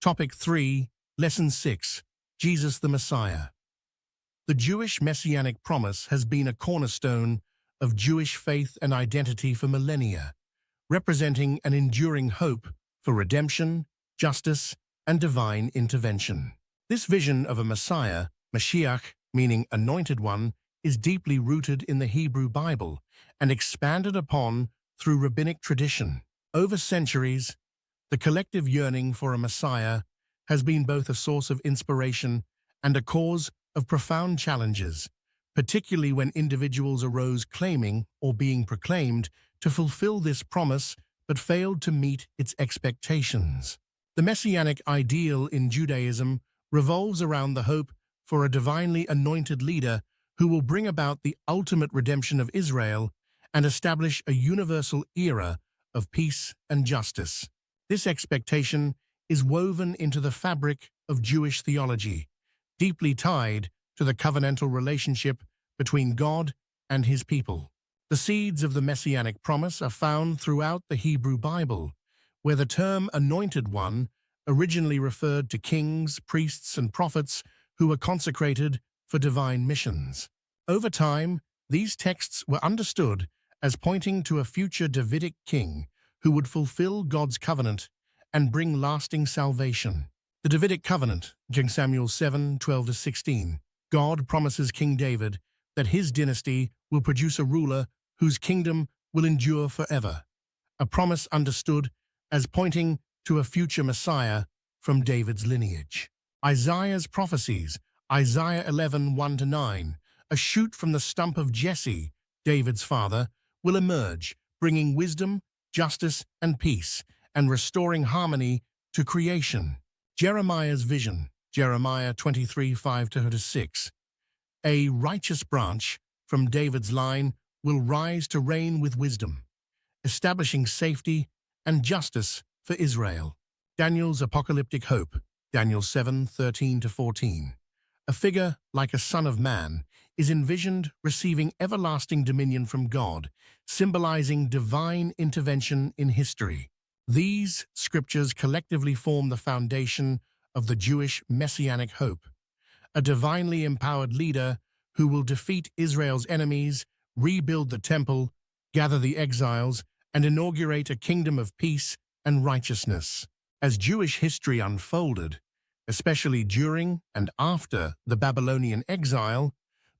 Topic 3, Lesson 6, Jesus the Messiah. The Jewish Messianic Promise has been a cornerstone of Jewish faith and identity for millennia, representing an enduring hope for redemption, justice, and divine intervention. This vision of a Messiah, Mashiach, meaning anointed one, is deeply rooted in the Hebrew Bible and expanded upon through rabbinic tradition. Over centuries, the collective yearning for a Messiah has been both a source of inspiration and a cause of profound challenges, particularly when individuals arose claiming or being proclaimed to fulfill this promise but failed to meet its expectations. The Messianic ideal in Judaism revolves around the hope for a divinely anointed leader who will bring about the ultimate redemption of Israel and establish a universal era of peace and justice. This expectation is woven into the fabric of Jewish theology, deeply tied to the covenantal relationship between God and His people. The seeds of the Messianic promise are found throughout the Hebrew Bible, where the term anointed one originally referred to kings, priests, and prophets who were consecrated for divine missions. Over time, these texts were understood as pointing to a future Davidic king who would fulfill God's covenant and bring lasting salvation. The Davidic covenant, 2 Samuel 7:12-16, God promises King David that his dynasty will produce a ruler whose kingdom will endure forever, a promise understood as pointing to a future Messiah from David's lineage. Isaiah's prophecies, Isaiah 11:1-9, a shoot from the stump of Jesse, David's father, will emerge, bringing wisdom, justice, and peace, and restoring harmony to creation. Jeremiah's vision, Jeremiah 23:5-6, a righteous branch from David's line will rise to reign with wisdom, establishing safety and justice for Israel. Daniel's apocalyptic hope, Daniel 7:13-14, a figure like a son of man is envisioned receiving everlasting dominion from God, symbolizing divine intervention in history. These scriptures collectively form the foundation of the Jewish Messianic hope, a divinely empowered leader who will defeat Israel's enemies, rebuild the temple, gather the exiles, and inaugurate a kingdom of peace and righteousness. As Jewish history unfolded, especially during and after the Babylonian exile,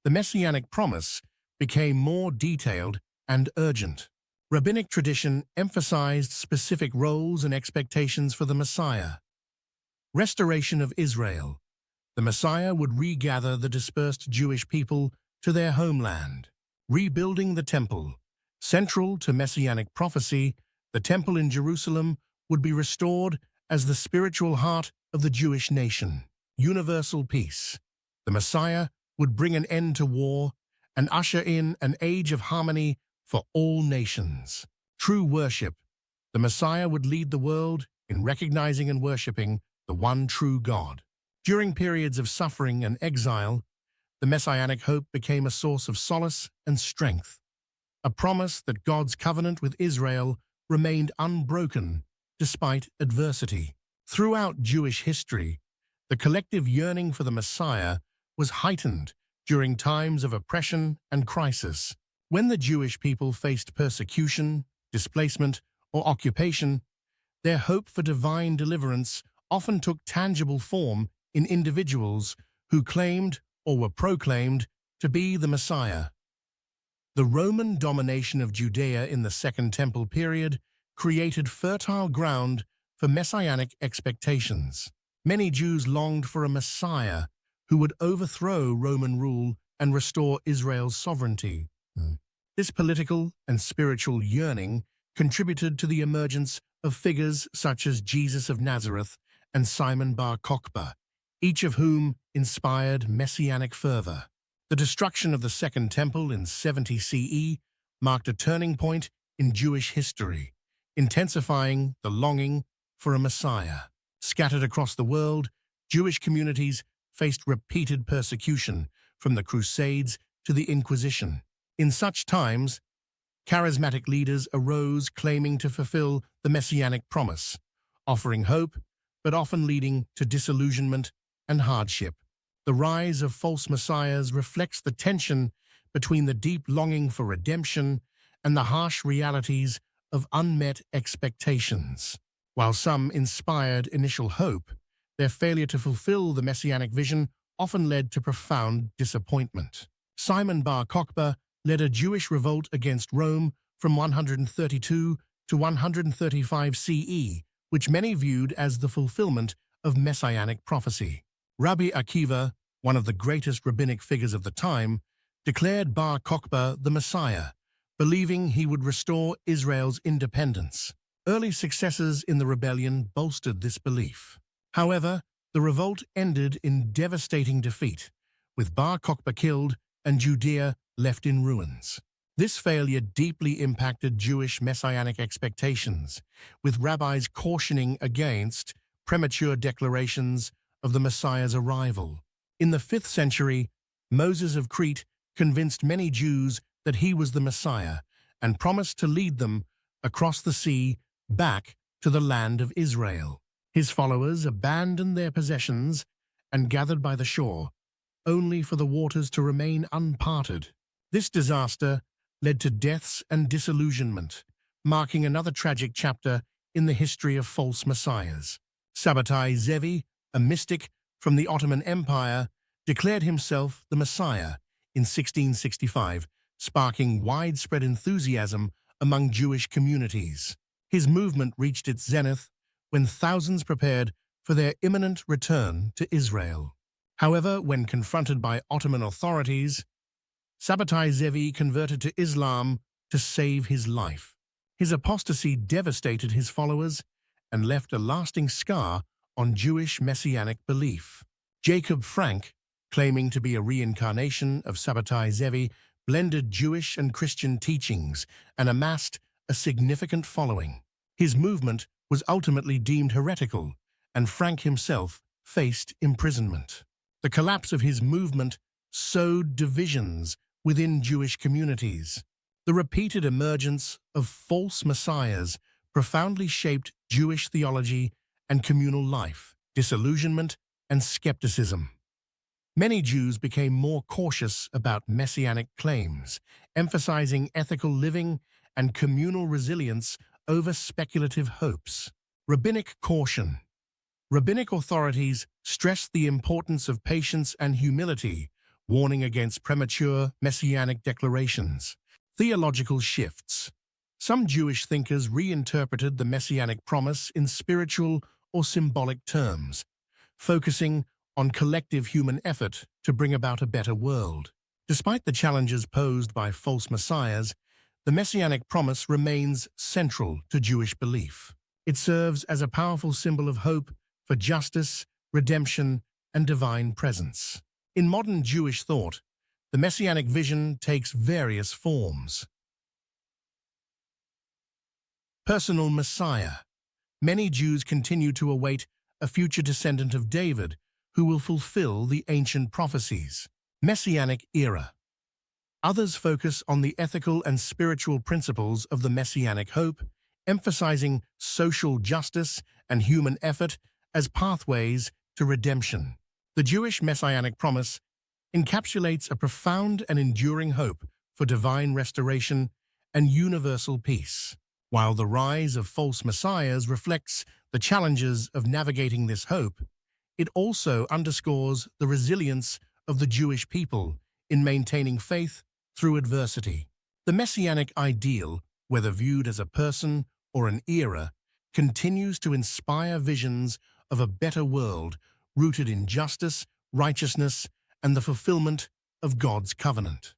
the Messianic promise became more detailed and urgent. Rabbinic tradition emphasized specific roles and expectations for the Messiah. Restoration of Israel. The Messiah would regather the dispersed Jewish people to their homeland. Rebuilding the temple. Central to Messianic prophecy, the temple in Jerusalem would be restored as the spiritual heart of the Jewish nation. Universal peace. The Messiah would bring an end to war and usher in an age of harmony for all nations. True worship. The Messiah would lead the world in recognizing and worshiping the one true God. During periods of suffering and exile, the Messianic hope became a source of solace and strength, a promise that God's covenant with Israel remained unbroken despite adversity. Throughout Jewish history, the collective yearning for the Messiah was heightened during times of oppression and crisis. When the Jewish people faced persecution, displacement, or occupation, their hope for divine deliverance often took tangible form in individuals who claimed or were proclaimed to be the Messiah. The Roman domination of Judea in the Second Temple period created fertile ground for messianic expectations. Many Jews longed for a Messiah who would overthrow Roman rule and restore Israel's sovereignty. This political and spiritual yearning contributed to the emergence of figures such as Jesus of Nazareth and Simon bar Kokhba, each of whom inspired messianic fervor. The destruction of the Second Temple in 70 CE marked a turning point in Jewish history, intensifying the longing for a Messiah. Scattered across the world, Jewish communities faced repeated persecution, from the Crusades to the Inquisition. In such times, charismatic leaders arose claiming to fulfill the Messianic promise, offering hope but often leading to disillusionment and hardship. The rise of false messiahs reflects the tension between the deep longing for redemption and the harsh realities of unmet expectations. While some inspired initial hope, their failure to fulfill the messianic vision often led to profound disappointment. Simon Bar Kokhba led a Jewish revolt against Rome from 132 to 135 CE, which many viewed as the fulfillment of messianic prophecy. Rabbi Akiva, one of the greatest rabbinic figures of the time, declared Bar Kokhba the Messiah, believing he would restore Israel's independence. Early successes in the rebellion bolstered this belief. However, the revolt ended in devastating defeat, with Bar Kokhba killed and Judea left in ruins. This failure deeply impacted Jewish messianic expectations, with rabbis cautioning against premature declarations of the Messiah's arrival. In the 5th century, Moses of Crete convinced many Jews that he was the Messiah and promised to lead them across the sea back to the land of Israel. His followers abandoned their possessions and gathered by the shore, only for the waters to remain unparted. This disaster led to deaths and disillusionment, marking another tragic chapter in the history of false messiahs. Sabbatai Zevi, a mystic from the Ottoman Empire, declared himself the Messiah in 1665, sparking widespread enthusiasm among Jewish communities. His movement reached its zenith when thousands prepared for their imminent return to Israel. However, when confronted by Ottoman authorities, Sabbatai Zevi converted to Islam to save his life. His apostasy devastated his followers and left a lasting scar on Jewish messianic belief. Jacob Frank, claiming to be a reincarnation of Sabbatai Zevi, blended Jewish and Christian teachings and amassed a significant following. His movement was ultimately deemed heretical, and Frank himself faced imprisonment. The collapse of his movement sowed divisions within Jewish communities. The repeated emergence of false messiahs profoundly shaped Jewish theology and communal life, disillusionment and skepticism. Many Jews became more cautious about messianic claims, emphasizing ethical living and communal resilience over speculative hopes. Rabbinic caution. Rabbinic authorities stressed the importance of patience and humility, warning against premature messianic declarations. Theological shifts. Some Jewish thinkers reinterpreted the messianic promise in spiritual or symbolic terms, focusing on collective human effort to bring about a better world. Despite the challenges posed by false messiahs, the messianic promise remains central to Jewish belief. It serves as a powerful symbol of hope for justice, redemption, and divine presence. In modern Jewish thought, the messianic vision takes various forms. Personal Messiah. Many Jews continue to await a future descendant of David who will fulfill the ancient prophecies. Messianic era. Others focus on the ethical and spiritual principles of the messianic hope, emphasizing social justice and human effort as pathways to redemption. The Jewish Messianic Promise encapsulates a profound and enduring hope for divine restoration and universal peace. While the rise of false messiahs reflects the challenges of navigating this hope, it also underscores the resilience of the Jewish people in maintaining faith through adversity. The messianic ideal, whether viewed as a person or an era, continues to inspire visions of a better world rooted in justice, righteousness, and the fulfillment of God's covenant.